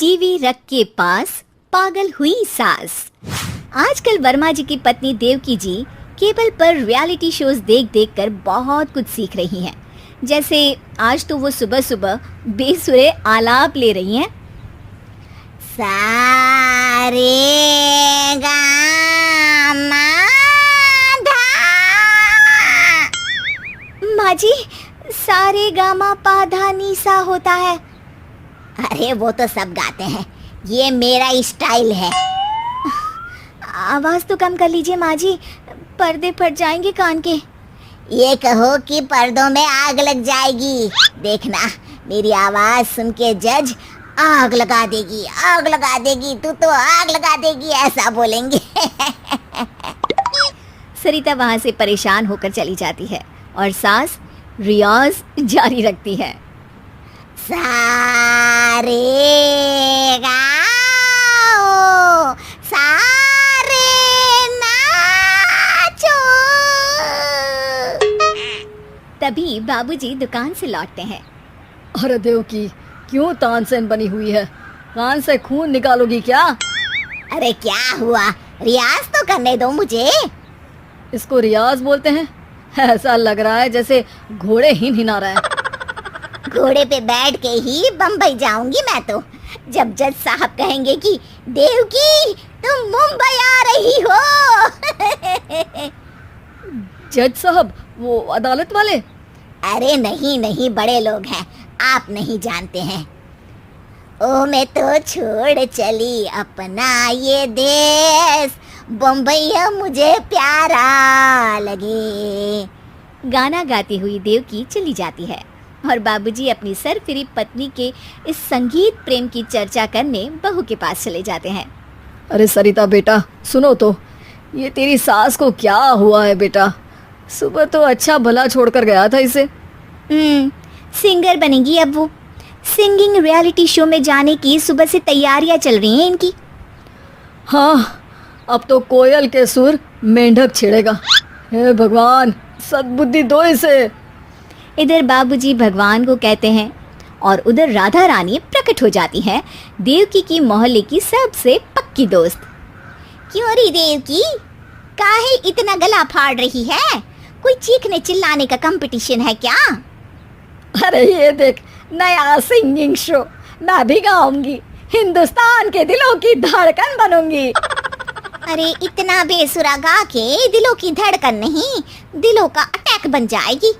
TV रख के पास पागल हुई सास। आजकल वर्मा जी की पत्नी देवकी जी केबल पर रियलिटी शोज देख देख कर बहुत कुछ सीख रही हैं। जैसे आज तो वो सुबह सुबह बेसुरे आलाप ले रही हैं। सारे गामा माँ जी, सारे गामा पाधा नीसा होता है। अरे वो तो सब गाते हैं, ये मेरा स्टाइल है। आवाज तो कम कर लीजिए माँ जी, पर्दे फट जाएंगे कान के। ये कहो कि पर्दों में आग लग जाएगी। देखना, मेरी आवाज सुन के जज आग लगा देगी, आग लगा देगी, तू तो आग लगा देगी, ऐसा बोलेंगे। सरिता वहां से परेशान होकर चली जाती है और सास रियाज जारी रखती है। सारे गाओ, सारे नाचो। तभी बाबूजी दुकान से लौटते हैं। अरे देवकी, क्यों तानसेन बनी हुई है? कान से खून निकालोगी क्या? अरे क्या हुआ, रियाज तो करने दो मुझे। इसको रियाज बोलते हैं? ऐसा लग रहा है जैसे घोड़े हिना रहा है। घोड़े पे बैठ के ही बम्बई जाऊंगी मैं तो, जब जज साहब कहेंगे कि देवकी तुम मुंबई आ रही हो। जज साहब, वो अदालत वाले? अरे नहीं नहीं, बड़े लोग हैं, आप नहीं जानते हैं। ओ मैं तो छोड़ चली अपना ये देश, बम्बई मुझे प्यारा लगे। गाना गाती हुई देवकी चली जाती है और बाबूजी अपनी सरफिरी पत्नी के इस संगीत प्रेम की चर्चा करने बहू के पास चले जाते हैं। अरे सरिता बेटा, सुनो तो, ये तेरी सास को क्या हुआ है बेटा? सुबह तो अच्छा भला छोड़कर गया था इसे। सिंगर बनेगी अब वो। सिंगिंग रियलिटी शो में जाने की सुबह से तैयारियां चल रही हैं इनकी। हाँ, अब तो कोयल के सुर मेंढक छेड़ेगा। हे भगवान, सद्बुद्धि दो इसे। इधर बाबूजी भगवान को कहते हैं और उधर राधा रानी प्रकट हो जाती है, देवकी की मोहल्ले की सबसे पक्की दोस्त। क्यों री देवकी, काहे इतना गला फाड़ रही है? कोई चीखने चिल्लाने का कंपटीशन है क्या? अरे ये देख, नया सिंगिंग शो, मैं भी गाऊंगी, हिंदुस्तान के दिलों की धड़कन बनूंगी। अरे इतना बेसुरा गा के दिलों की धड़कन नहीं, दिलों का अटैक बन जाएगी।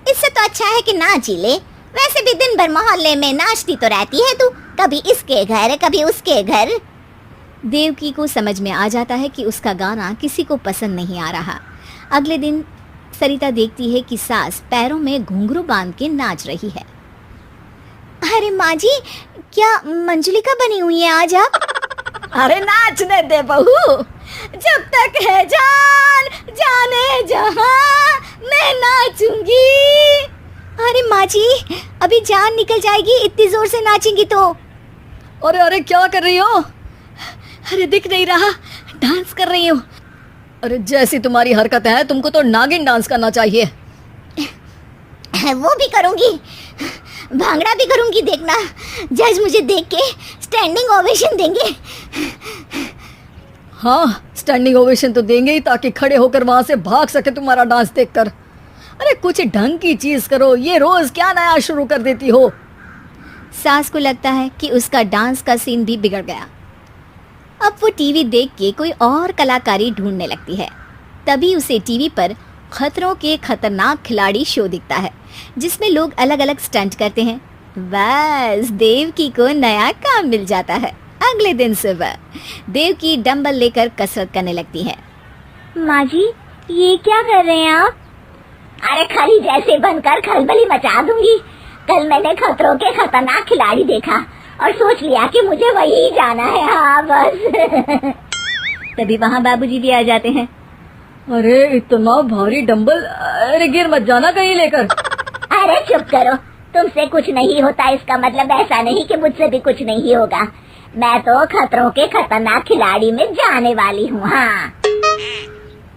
इससे तो अच्छा है कि नाच ही ले। वैसे भी दिन भर मोहल्ले में नाचती तो रहती है तू, कभी इसके घर कभी उसके घर। देवकी को समझ में आ जाता है कि उसका गाना किसी को पसंद नहीं आ रहा। अगले दिन सरिता देखती है कि सास पैरों में घुंघरू बांध के नाच रही है। अरे माँ जी, क्या मंजुलिका बनी हुई है आज आप? अरे नाचने दे बहू, जब तक है जान जाने जहां मैं नाचूंगी। अरे माँ जी, अभी जान निकल जाएगी इतनी जोर से नाचेंगी तो। अरे अरे क्या कर रही हो? अरे दिख नहीं रहा, डांस कर रही हूँ। अरे जैसी तुम्हारी हरकत है, तुमको तो नागिन डांस करना चाहिए। वो भी करूंगी, भांगड़ा भी करूंगी, देखना जज मुझे देख के स्टैंडिंग ओवेशन देंगे। हाँ, स्टैंडिंग ओवेशन तो देंगे ही, ताकि खड़े होकर वहां से भाग सके तुम्हारा डांस देखकर। अरे कुछ ढंग की चीज करो, ये रोज क्या नया शुरू कर देती हो? सास को लगता है कि उसका डांस का सीन भी बिगड़ गया। अब वो टीवी देख के कोई और कलाकारी ढूंढने लगती है। तभी उसे टीवी पर खतरों के खतरनाक खिलाड़ी शो दिखता है, जिसमें लोग अलग अलग स्टंट करते हैं। बस देवकी को नया काम मिल जाता है। अगले दिन सुबह देवकी डंबल लेकर कसरत करने लगती है। माँ जी, ये क्या कर रहे हैं आप? अरे खली जैसे बनकर खलबली मचा दूंगी। कल मैंने खतरों के खतरनाक खिलाड़ी देखा और सोच लिया कि मुझे वही जाना है। हाँ बस। तभी वहाँ बाबूजी भी आ जाते हैं। अरे इतना भारी डंबल, अरे गिर मत जाना कहीं लेकर। अरे चुप करो, तुमसे कुछ नहीं होता इसका मतलब ऐसा नहीं कि मुझसे भी कुछ नहीं होगा। मैं तो खतरों के खतरनाक खिलाड़ी में जाने वाली हूँ। हाँ,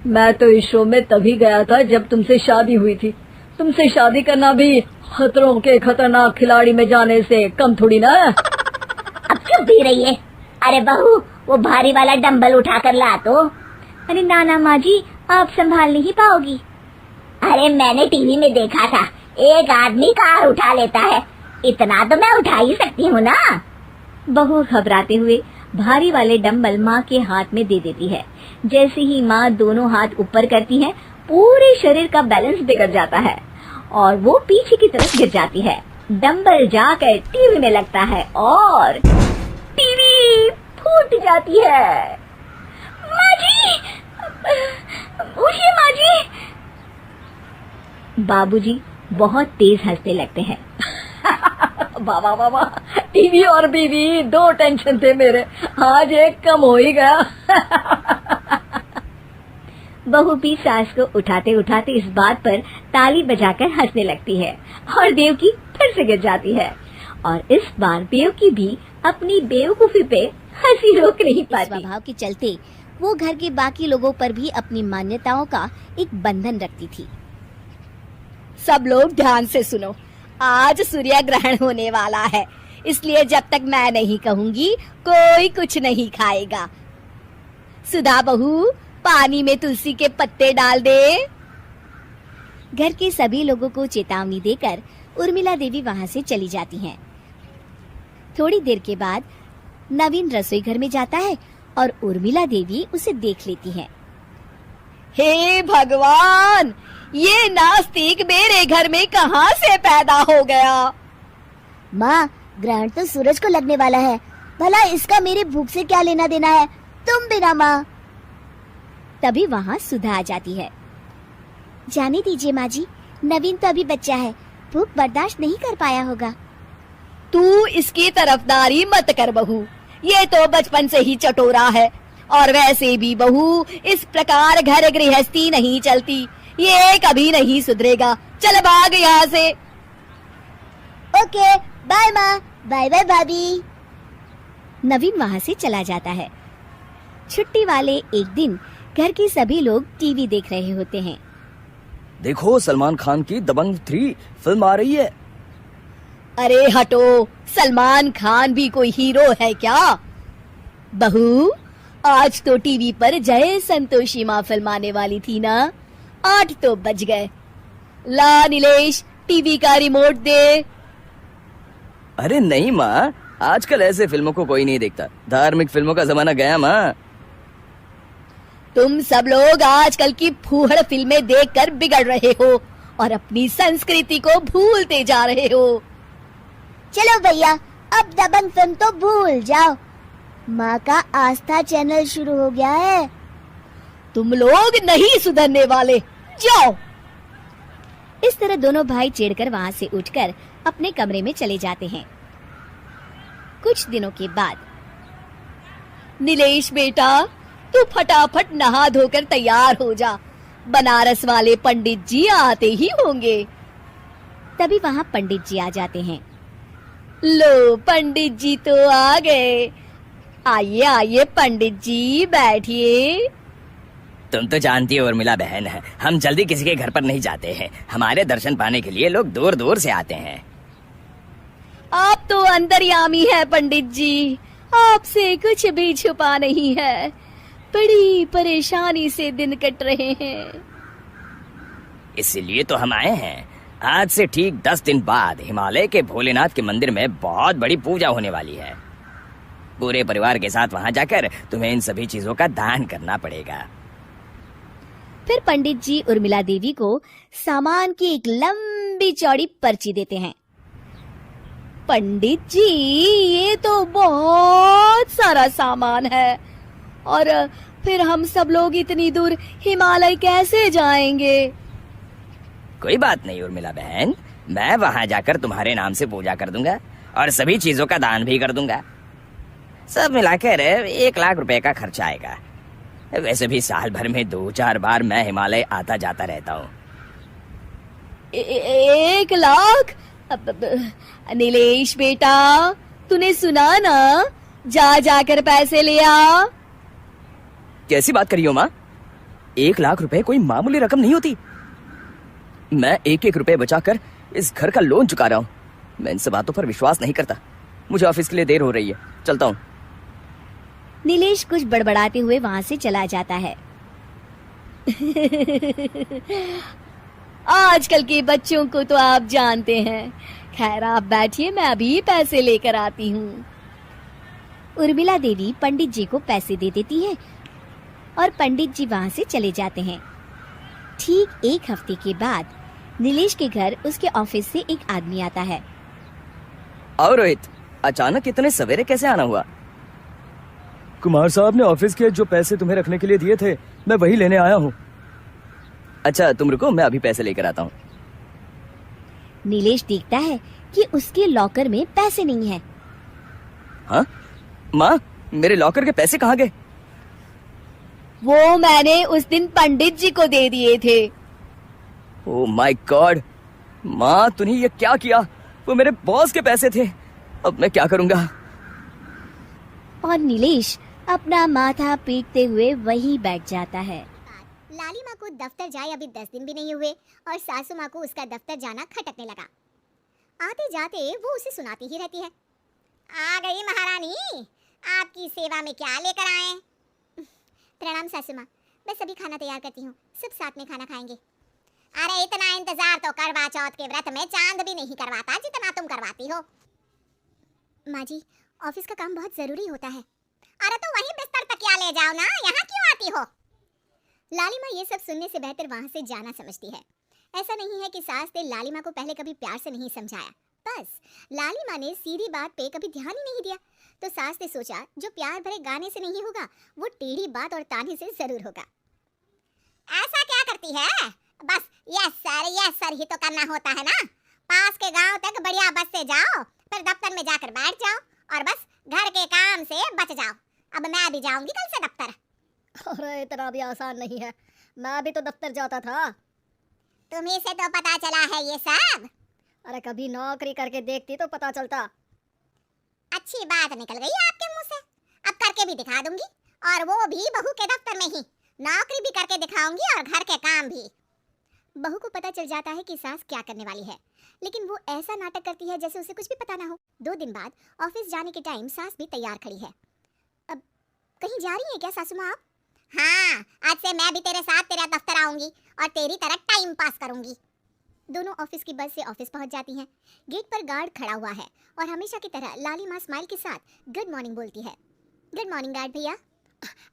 मैं तो इस शो में तभी गया था जब तुमसे शादी हुई थी। तुमसे शादी करना भी खतरों के खतरनाक खिलाड़ी में जाने से कम थोड़ी ना है। अब रही है। अरे बहू, वो भारी वाला डंबल उठा कर ला तो। अरे ना माँ जी, आप संभाल नहीं पाओगी। अरे मैंने टीवी में देखा था, एक आदमी कार उठा लेता है, इतना तो मैं उठा ही सकती हूँ ना। बहू घबराते हुए भारी वाले डंबल माँ के हाथ में दे देती है। जैसे ही माँ दोनों हाथ ऊपर करती है, पूरे शरीर का बैलेंस बिगड़ जाता है और वो पीछे की तरफ गिर जाती है। डंबल जाकर टीवी में लगता है और टीवी फूट जाती है। माँ जी, उठिए माँ जी। बाबूजी बहुत तेज हंसने लगते हैं। बाबा बाबा, टीवी और बीवी दो टेंशन थे मेरे, आज एक कम हो ही गया। बहू भी सास को उठाते उठाते इस बात पर ताली बजाकर हंसने लगती है और देवकी फिर से गिर जाती है। और इस बार देवकी भी अपनी बेवकूफी पे हंसी रोक नहीं पाती। स्वभाव के चलते वो घर के बाकी लोगों पर भी अपनी मान्यताओं का एक बंधन रखती थी। सब लोग ध्यान से सुनो, आज सूर्य ग्रहण होने वाला है, इसलिए जब तक मैं नहीं कहूंगी कोई कुछ नहीं खाएगा। सुधा बहू, पानी में तुलसी के पत्ते डाल दे। घर के सभी लोगों को चेतावनी देकर उर्मिला देवी वहां से चली जाती हैं। थोड़ी देर के बाद नवीन रसोई घर में जाता है और उर्मिला देवी उसे देख लेती हैं। हे भगवान, ये नास्तिक मेरे घर में कहाँ से पैदा हो गया? माँ, ग्रहण तो सूरज को लगने वाला है, भला इसका मेरे भूख से क्या लेना देना है, तुम बिना माँ। तभी वहाँ सुधा आ जाती है। जाने दीजिए माँ जी, नवीन तो अभी बच्चा है, भूख बर्दाश्त नहीं कर पाया होगा। तू इसकी तरफदारी मत कर बहू, ये तो बचपन से ही चटोरा है, और वैसे भी बहू इस प्रकार घर गृहस्थी नहीं चलती, ये कभी नहीं सुधरेगा। चल भाग यहाँ से। ओके, बाय माँ, बाय बाय भाभी। नवीन वहाँ से चला जाता है। छुट्टी वाले एक दिन घर के सभी लोग टीवी देख रहे होते हैं। देखो, सलमान खान की दबंग 3 फिल्म आ रही है। अरे हटो, सलमान खान भी कोई हीरो है क्या? बहू, आज तो टीवी पर जय संतोषी माँ फिल्म आने वाली थी ना, 8 तो बज गए। ला नीलेश, टीवी का रिमोट दे। अरे नहीं माँ, आजकल ऐसे फिल्मों को कोई नहीं देखता, धार्मिक फिल्मों का जमाना गया माँ। तुम सब लोग आजकल की फूहड़ फिल्में देखकर बिगड़ रहे हो और अपनी संस्कृति को भूलते जा रहे हो। चलो भैया, अब दबंग फिल्म तो भूल जाओ, माँ का आस्था चैनल शुरू हो गया है। तुम लोग नहीं सुधरने वाले, जाओ। इस तरह दोनों भाई चिढ़कर वहाँ से उठकर अपने कमरे में चले जाते हैं। कुछ दिनों के बाद, नीलेश बेटा, तू फटाफट नहा धोकर तैयार हो जा, बनारस वाले पंडित जी आते ही होंगे। तभी वहाँ पंडित जी आ जाते हैं। लो, पंडित जी तो आ गए। आइए आइए पंडित जी, बैठिए। तुम तो जानती हो उर्मिला बहन है, हम जल्दी किसी के घर पर नहीं जाते हैं, हमारे दर्शन पाने के लिए लोग दूर दूर से आते हैं। आप तो अंतर्यामी है पंडित जी, आपसे कुछ भी छुपा नहीं है। बड़ी परेशानी से दिन कट रहे हैं। इसीलिए तो हम आए हैं। आज से ठीक 10 दिन बाद हिमालय के भोलेनाथ के मंदिर में बहुत बड़ी पूजा होने वाली है। पूरे परिवार के साथ वहाँ जाकर तुम्हें इन सभी चीजों का दान करना पड़ेगा। फिर पंडित जी उर्मिला देवी को सामान की एक लंबी चौड़ी पर्ची देते हैं। पंडित जी, ये तो बहुत सारा सामान है, और फिर हम सब लोग इतनी दूर हिमालय कैसे जाएंगे? कोई बात नहीं उर्मिला बहन, मैं वहाँ जाकर तुम्हारे नाम से पूजा कर दूंगा और सभी चीजों का दान भी कर दूंगा। सब मिलाकर 1 लाख रुपए का खर्चा आएगा। वैसे भी साल भर में 2-4 बार मैं हिमालय आता जाता रहता हूँ। 1 लाख? नीलेश बेटा, तूने सुना ना, जा जाकर पैसे ले आ। कैसी बात करी हो माँ? 1 लाख रुपए कोई मामूली रकम नहीं होती। मैं 1-1 रुपए बचाकर इस घर का लोन चुका रहा हूँ। मैं इन सब बातों पर विश्वास नहीं करता। मुझे ऑफिस के लिए देर हो रही है, चलता हूँ। नीलेश कुछ बड़बड़ाते हुए वहां से चला जाता है। आजकल के बच्चों को तो आप जानते हैं। खैर आप बैठिए, मैं अभी पैसे लेकर आती हूँ। उर्मिला देवी पंडित जी को पैसे दे देती है और पंडित जी वहां से चले जाते हैं। ठीक एक हफ्ते के बाद नीलेश के घर उसके ऑफिस से एक आदमी आता है। और रोहित, अचानक इतने सवेरे कैसे आना हुआ? कुमार साहब ने ऑफिस के जो पैसे तुम्हें रखने के लिए दिए थे, मैं वही लेने आया हूँ। अच्छा तुम रुको, मैं अभी पैसे लेकर आता हूँ। नीलेश देखता है कि उसके लॉकर में पैसे नहीं है। हाँ माँ, मेरे लॉकर के पैसे कहाँ गए? वो मैंने उस दिन पंडित जी को दे दिए थे। ओह माय गॉड, माँ तूने ये क्या किया? वो मेरे बॉस के पैसे थे, अब मैं क्या करूँगा? और नीलेश अपना माथा पीटते हुए वहीं बैठ जाता है। लाली माँ को दफ्तर जाए अभी 10 दिन भी नहीं हुए और सासू माँ को उसका दफ्तर जाना खटकने लगा। आते जाते वो उसे सुनाती ही रहती है, आ गई महारानी, आपकी सेवा में क्या लेकर आए? प्रणाम सासू माँ, बस अभी खाना तैयार करती हूँ, सब साथ में खाना खाएंगे। अरे इतना इंतजार तो करवा चौथ के व्रत में चांद भी नहीं करवाता जितना तुम करवाती हो। माँ जी, ऑफिस का काम बहुत जरूरी होता है। अरे तो वहीं बिस्तर तकिया ले जाओ ना, यहाँ क्यों आती हो? लाली माँ ये सब सुनने से बेहतर वहां से जाना समझती है। ऐसा नहीं है कि सास ने लाली माँ को पहले कभी प्यार से नहीं समझाया, बस लाली माँ ने सीधी बात पे कभी ध्यान ही नहीं दिया। तो सास ने सोचा जो प्यार भरे गाने से नहीं होगा वो टेढ़ी बात और ताने से जरूर होगा। ऐसा क्या करती है? बस यस सर ही तो करना होता है ना। पास के गांव तक बढ़िया बस से जाओ, फिर दफ्तर में जाकर बैठ जाओ और बस घर के काम से बच जाओ। अब मैं भी जाऊंगी कल से दफ्तर। अरे इतना भी आसान नहीं है, मैं भी तो दफ्तर जाता था। तुम्ही से तो पता चला है ये सब। अरे कभी नौकरी करके देखती तो पता चलता। अच्छी बात निकल गई आपके मुंह से, अब करके भी दिखा दूंगी, और वो भी बहू के दफ्तर में ही। नौकरी भी करके दिखाऊंगी और घर के काम भी। बहू को पता चल जाता है कि सास क्या करने वाली है, लेकिन वो ऐसा नाटक करती है जैसे उसे कुछ भी पता ना हो। 2 दिन बाद ऑफिस जाने के टाइम सास भी तैयार खड़ी है। अब कहीं जा रही है क्या सासू माँ आप? हाँ, आज से मैं भी तेरे साथ तेरा दफ्तर आऊंगी और तेरी तरह टाइम पास करूंगी। दोनों ऑफिस की बस से ऑफिस पहुंच जाती हैं। गेट पर गार्ड खड़ा हुआ है और हमेशा की तरह लाली माँ स्माइल के साथ गुड मॉर्निंग बोलती है। गुड मॉर्निंग गार्ड भैया।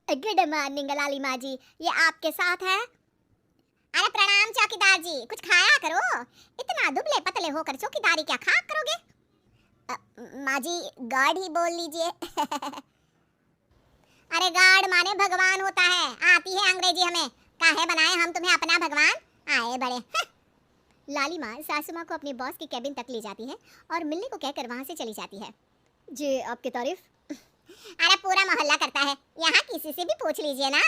गुड मॉर्निंग लाली माँ जी, ये आपके साथ है? अरे प्रणाम चौकीदार जी, कुछ खाया करो, इतना दुबले पतले होकर चौकीदारी क्या खा करोगे? माँ जी गार्ड ही बोल लीजिए। अरे गार्ड माने भगवान होता है, आती है अंग्रेजी हमें, काहे बनाए हम तुम्हें अपना भगवान, आए बड़े। लाली माँ सासू माँ को अपने बॉस के कैबिन तक ले जाती है और मिलने को कहकर वहाँ से चली जाती है। जी आपकी तारीफ? अरे पूरा मोहल्ला करता है, यहाँ किसी से भी पूछ लीजिए ना।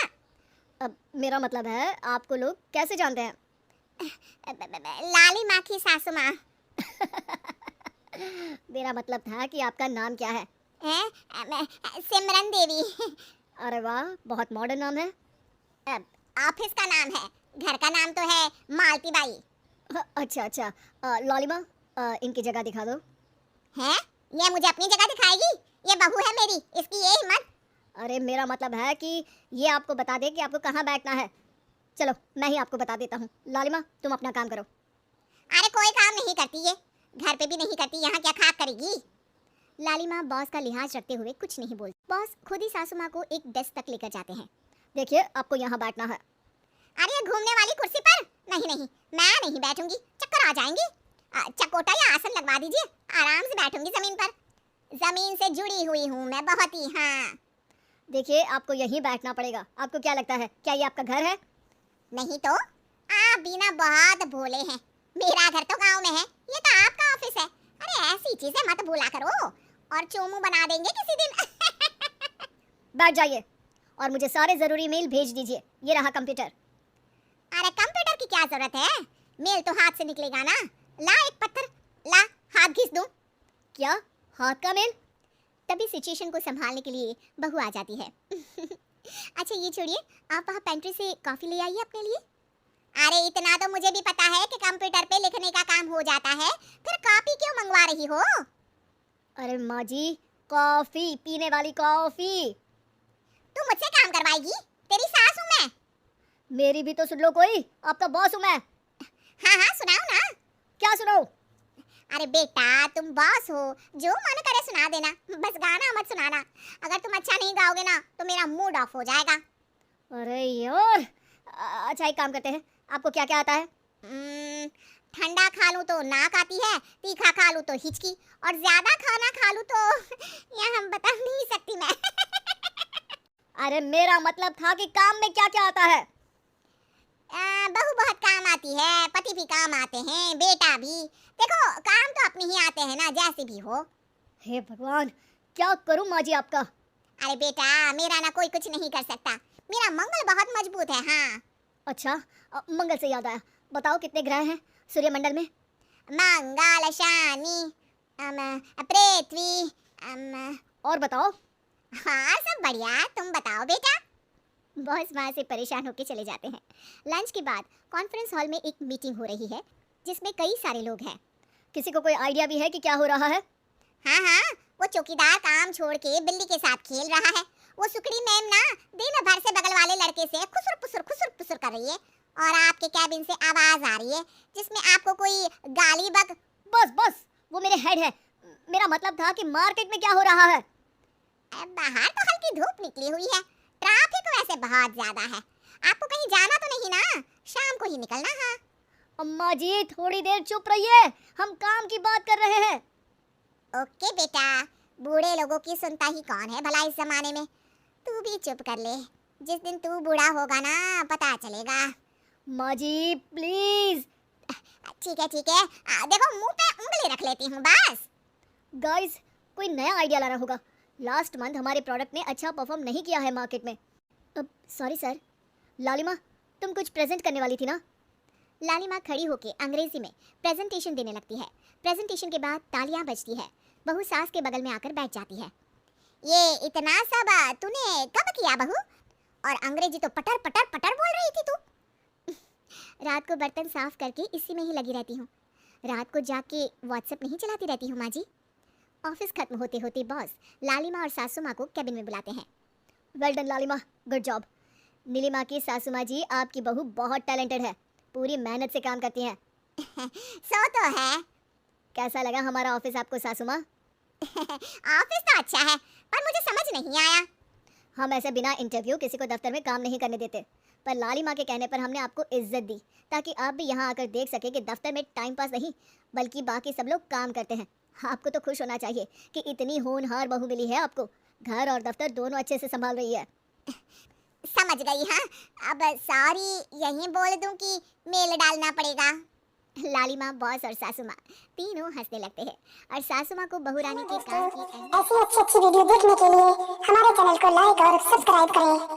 अब मेरा मतलब है आपको लोग कैसे जानते हैं? लाली माँ की सासू माँ। मेरा मतलब था कि आपका नाम क्या है? सिमरन देवी। अरे वाह, बहुत मॉडर्न नाम है। ऑफिस का नाम है, घर का नाम तो है मालती बाई। अच्छा, लालिमा इनकी जगह दिखा दो। है? ये मुझे अपनी जगह दिखाएगी? ये बहू है मेरी, इसकी ये हिम्मत? अरे मेरा मतलब है कि ये आपको बता दे कि आपको कहाँ बैठना है। चलो मैं ही आपको बता देता हूँ। लालिमा तुम अपना काम करो। अरे कोई काम नहीं करती ये, घर पे भी नहीं करती, यहाँ क्या खाक करेगी? लालिमा बॉस का लिहाज रखते हुए कुछ नहीं बोलती। बॉस खुद ही सासू माँ को एक डेस्क तक लेकर जाते हैं। देखिए आपको यहाँ बैठना है। अरे घूमने वाली कुर्सी पर? नहीं, मैं नहीं बैठूंगी, चक्कर आ जाएंगे। चकोटा या आसन लगवा दीजिए, आराम से बैठूंगी जमीन पर। जमीन से जुड़ी हुई हूँ मैं बहुत ही। हाँ देखिए आपको यहीं बैठना पड़ेगा। आपको क्या लगता है, क्या ये आपका घर है? नहीं तो आप भी ना बहुत भोले हैं। मेरा घर तो गांव में है, ये तो आपका ऑफिस है। अरे ऐसी चीजें मत भूला करो और चोमू बना देंगे किसी दिन। बैठ जाइए और मुझे सारे जरूरी मेल भेज दीजिए। ये रहा कंप्यूटर। अरे कंप्यूटर की क्या जरूरत है, मेल तो हाथ से निकलेगा ना। ला एक पत्थर, ला हाथ घिस दूं। क्या हाथ का मेल? तभी सिचुएशन को संभालने के लिए बहू आ जाती है। अच्छा ये छोड़िए, आप वहाँ पेंट्री से कॉफी ले आइए अपने लिए। अरे इतना तो मुझे भी पता है कि कंप्यूटर पे लिखने का काम हो जाता है, फिर कॉफी क्यों मंगवा रही हो? अरे माँ जी, कॉफी, पीने वाली कॉफी। तू मुझसे काम करवाएगी? तेरी सास हूँ मैं। मेरी भी तो सुन लो कोई, आपका बॉस हूँ मैं। हाँ हाँ सुनाओ ना। क्या सुनाऊं? अरे बेटा तुम बॉस हो, जो मन करे सुना देना, बस गाना मत सुनाना। अगर तुम अच्छा नहीं गाओगे ना तो मेरा मूड ऑफ हो जाएगा। अरे यार, अच्छा एक काम करते हैं, आपको क्या क्या आता है? ठंडा खा लूँ तो नाक आती है, तीखा खा लूँ तो हिचकी, और ज्यादा खाना खा लूँ तो यह हम बता नहीं सकती मैं। अरे मेरा मतलब था कि काम में क्या क्या आता है? बहू बहुत काम आती है, पति भी काम आते हैं, बेटा भी। देखो काम तो अपने ही आते हैं ना, जैसे भी हो। हे भगवान, क्या करूं माँ जी आपका? अरे बेटा मेरा ना कोई कुछ नहीं कर सकता, मेरा मंगल बहुत मजबूत है। हाँ अच्छा, मंगल से याद आया, बताओ कितने ग्रह हैं सूर्यमंडल में? मंगल, शनि, पृथ्वी, और बताओ। हाँ सब बढ़िया, तुम बताओ बेटा। बॉस वहाँ से परेशान होकर चले जाते हैं। लंच के बाद कॉन्फ्रेंस हॉल में एक मीटिंग हो रही है जिसमें कई सारे लोग हैं। किसी को कोई आइडिया भी है कि क्या हो रहा है? हाँ हाँ, वो चौकीदार काम छोड़ के बिल्ली के साथ खेल रहा है। वो सुकड़ी मैम ना दिन भर से बगल वाले लड़के से खुसुर पुसुर कर रही है, और आपके कैबिन से आवाज आ रही है जिसमें आपको कोई गाली बक। बस बस, वो मेरे हेड है। मेरा मतलब था कि मार्केट में क्या हो रहा है? बाहर तो हल्की धूप निकली हुई है, ट्रैफिक वैसे बहुत ज्यादा है। आपको कहीं जाना तो नहीं ना? शाम को ही निकलना। हाँ अम्मा जी थोड़ी देर चुप रहिए, हम काम की बात कर रहे हैं। ओके बेटा, बूढ़े लोगों की सुनता ही कौन है भला इस जमाने में। तू भी चुप कर ले, जिस दिन तू बूढ़ा होगा ना पता चलेगा। माँ जी प्लीज। ठीक है देखो मुंह पे उंगली रख लेती हूँ बस। गाइस, कोई नया आइडिया लाना होगा। लास्ट मंथ हमारे प्रोडक्ट ने अच्छा परफॉर्म नहीं किया है मार्केट में। अब सॉरी सर। लालिमा, तुम कुछ प्रेजेंट करने वाली थी ना? लालिमा खड़ी होके अंग्रेजी में प्रेजेंटेशन देने लगती है। प्रेजेंटेशन के बाद तालियां बजती है। बहू सास के बगल में आकर बैठ जाती है। ये इतना सब तूने कब किया बहू? और अंग्रेजी तो पटर पटर पटर बोल रही थी तू। रात को बर्तन साफ करके इसी में ही लगी रहती हूँ। रात को जाके व्हाट्सएप नहीं चलाती रहती हूँ माँ जी। ऑफिस खत्म होते होते बॉस लालिमा और सासू माँ को कैबिन में बुलाते हैं। वेल डन लालिमा, गुड जॉब। नीलिमा की सासू माँ जी, आपकी बहू बहुत टैलेंटेड है, पूरी मेहनत से काम करती हैं। सो तो है। कैसा लगा हमारा ऑफिस आपको सासू माँ? ऑफिस तो अच्छा है, पर मुझे समझ नहीं आया। हम ऐसे बिना इंटरव्यू किसी को दफ्तर में काम नहीं करने देते, पर लालिमा के कहने पर हमने आपको इज्जत दी ताकि आप भी यहाँ आकर देख सके कि दफ्तर में टाइम पास नहीं बल्कि बाकी सब लोग काम करते हैं। आपको तो खुश होना चाहिए कि इतनी होनहार बहू मिली है आपको, घर और दफ्तर दोनों अच्छे से संभाल रही है। समझ गई। हाँ अब सॉरी यहीं बोल दूं कि मेल डालना पड़ेगा। लालिमा, बॉस और सासू माँ तीनों हंसने लगते हैं और सासू माँ को बहू रानी के काम की ऐसी अच्छी वीडियो देखने के लिए हमारे चैनल को लाइक और सब्सक्राइब करें।